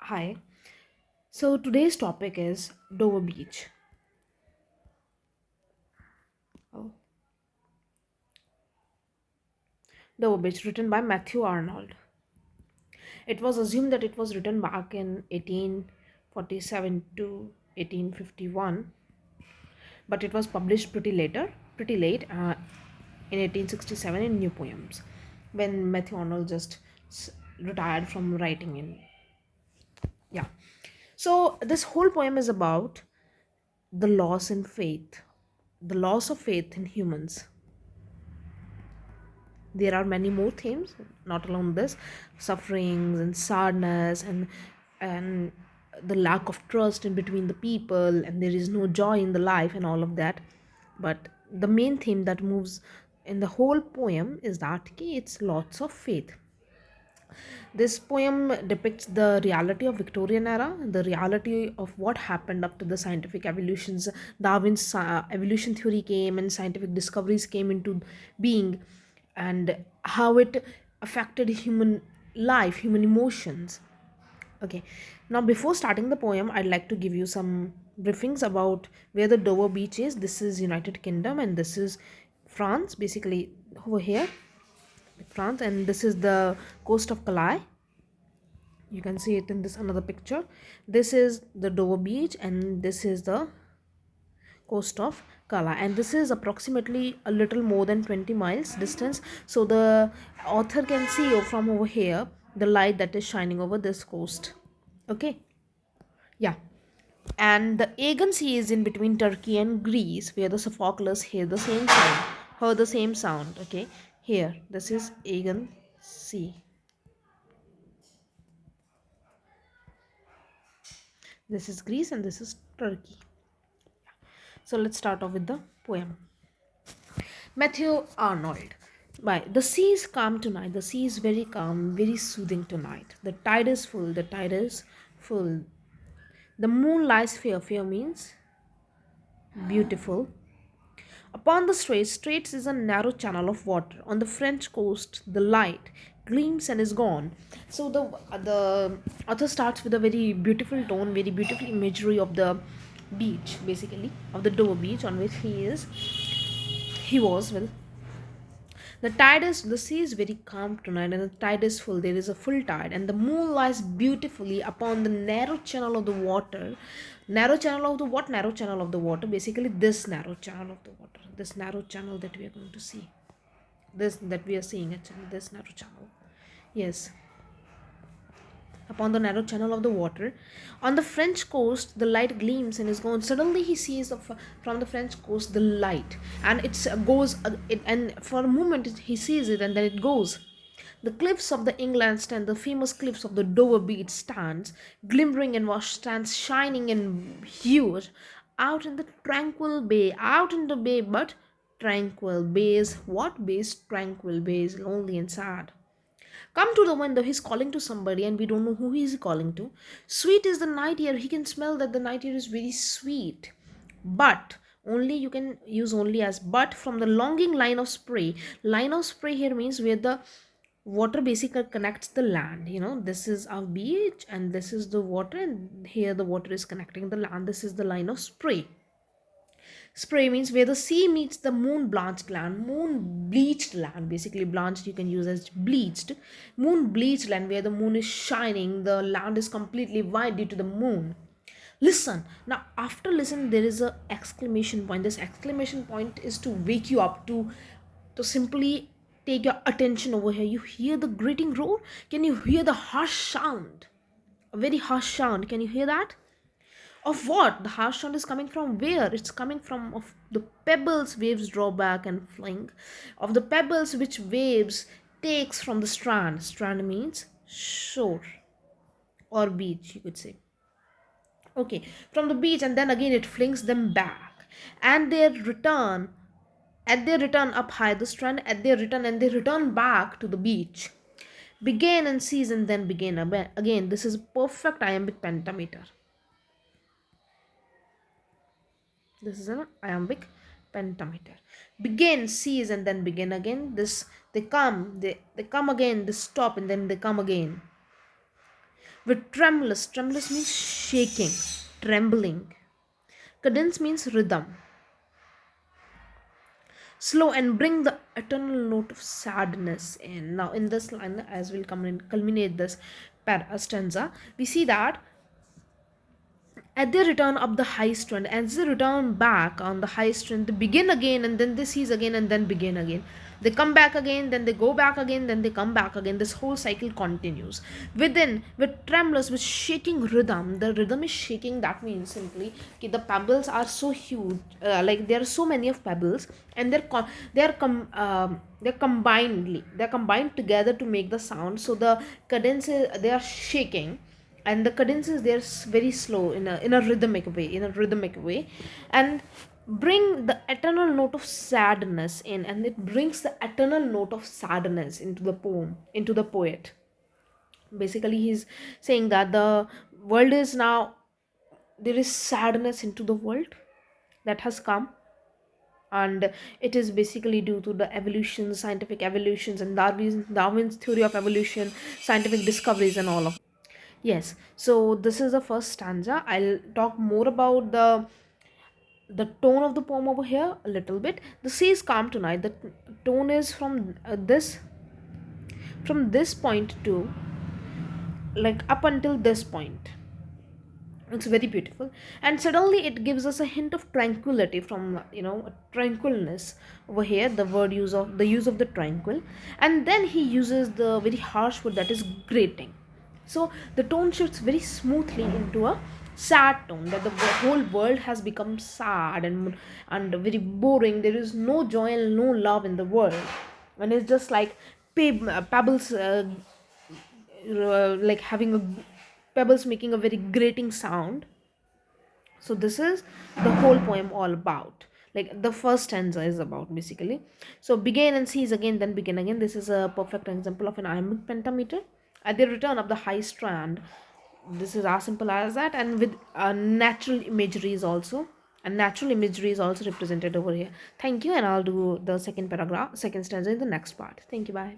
Hi. So today's topic is Dover Beach. Oh, Dover Beach, written by Mathew Arnold. It was assumed that it was written back in 1847 to 1851, but it was published pretty late, in 1867 in New Poems, when Matthew Arnold just retired from writing in. Yeah. So this whole poem is about the loss in faith, the loss of faith in humans. There are many more themes, not alone this: sufferings and sadness, and the lack of trust in between the people, and there is no joy in the life and all of that. But the main theme that moves in the whole poem is that it's lots of faith. This poem depicts the reality of Victorian era, the reality of what happened after the scientific evolutions. Darwin's evolution theory came and scientific discoveries came into being, and how it affected human life, human emotions. Okay, now before starting the poem, I'd like to give you some briefings about where the Dover Beach is. This is United Kingdom, and this is France, basically over here, France, and this is the coast of Calais. You can see it in this another picture. This is the Dover Beach, and this is the coast of Kala, and this is approximately a little more than 20 miles distance. So the author can see from over here the light that is shining over this coast. Okay, yeah. And the Aegean Sea is in between Turkey and Greece, where the Sophocles heard the same sound. Okay, here this is Aegean Sea. This is Greece and this is Turkey. So let's start off with the poem. Matthew Arnold. By the sea is calm tonight. The sea is very calm, very soothing tonight. The tide is full. The tide is full. The moon lies fair. Fair means beautiful. Upon the straits is a narrow channel of water. On the French coast, the light gleams and is gone. So the author starts with a very beautiful tone, very beautiful imagery of the beach, basically of the Dover beach on which he was well. The sea is very calm tonight, and the tide is full. There is a full tide, and the moon lies beautifully upon the narrow channel of the water. Narrow channel of the what? Narrow channel of the water. Basically, this narrow channel of the water. This narrow channel that we are going to see. This that we are seeing actually. This narrow channel. Yes, upon the narrow channel of the water. On the French coast, the light gleams and is gone. Suddenly, he sees from the French coast the light, and and for a moment he sees it, and then it goes. The cliffs of the England stand, the famous cliffs of the Dover Beach stands, glimmering and stands shining and huge, out in the tranquil bay, out in the bay, but tranquil. Bay is what? Bay is tranquil. Bay is lonely and sad. Come to the window, he's calling to somebody, and we don't know who he's calling to. Sweet is the night air, he can smell that the night air is very sweet. But only you can use only as but from the longing line of spray. Line of spray here means where the water basically connects the land. This is our beach, and this is the water, and here the water is connecting the land. This is the line of spray. Spray means where the sea meets the moon blanched land, moon bleached land. Basically, blanched you can use as bleached. Moon bleached land where the moon is shining, the land is completely white due to the moon. Listen. Now, after listen, there is a exclamation point. This exclamation point is to wake you up, to simply take your attention over here. You hear the grating roar? Can you hear the harsh sound? A very harsh sound. Can you hear that? Of what? The harsh sound is coming from where? It's coming from of the pebbles waves draw back and fling. Of the pebbles which waves takes from the strand. Strand means shore or beach, you could say. Okay, from the beach, and then again it flings them back. And they return, at their return up high, the strand at their return, and they return back to the beach. Begin and cease and then begin again. This is perfect iambic pentameter. This is an iambic pentameter. Begin, cease, and then begin again. They come again, they stop, and then they come again. with tremulous. Tremulous means shaking, trembling. Cadence means rhythm. Slow and bring the eternal note of sadness in. Now, in this line, as we'll culminate this stanza, we see that at the return up the high strand, as they return back on the high strand, they begin again and then they cease again and then begin again. They come back again, then they go back again, then they come back again. This whole cycle continues. Within, with tremulous, with shaking rhythm, the rhythm is shaking. That means simply the pebbles are so huge, like there are so many of pebbles, and they're combined together to make the sound. So the cadence they are shaking, and the cadences they're very slow in a rhythmic way, and bring the eternal note of sadness in, and it brings the eternal note of sadness into the poem, into the poet. Basically he's saying that the world is now, there is sadness into the world that has come, and it is basically due to the evolution, scientific evolutions, and Darwin's theory of evolution, scientific discoveries, and all of. Yes, so this is the first stanza. I'll talk more about the tone of the poem over here a little bit. The sea is calm tonight. The tone is from this point to, like, up until this point. It's very beautiful, and suddenly it gives us a hint of tranquility from, tranquilness over here. The use of the tranquil, and then he uses the very harsh word, that is grating. So the tone shifts very smoothly into a sad tone, that the whole world has become sad and very boring. There is no joy and no love in the world, and it's just like pebbles, like having a pebbles making a very grating sound. So this is the whole poem all about. Like the first stanza is about, basically. So begin and cease again, then begin again. This is a perfect example of an iambic pentameter. At the return of the high strand, this is as simple as that, and with natural imagery is also. And natural imagery is also represented over here. Thank you, and I'll do the second paragraph, second stanza in the next part. Thank you. Bye.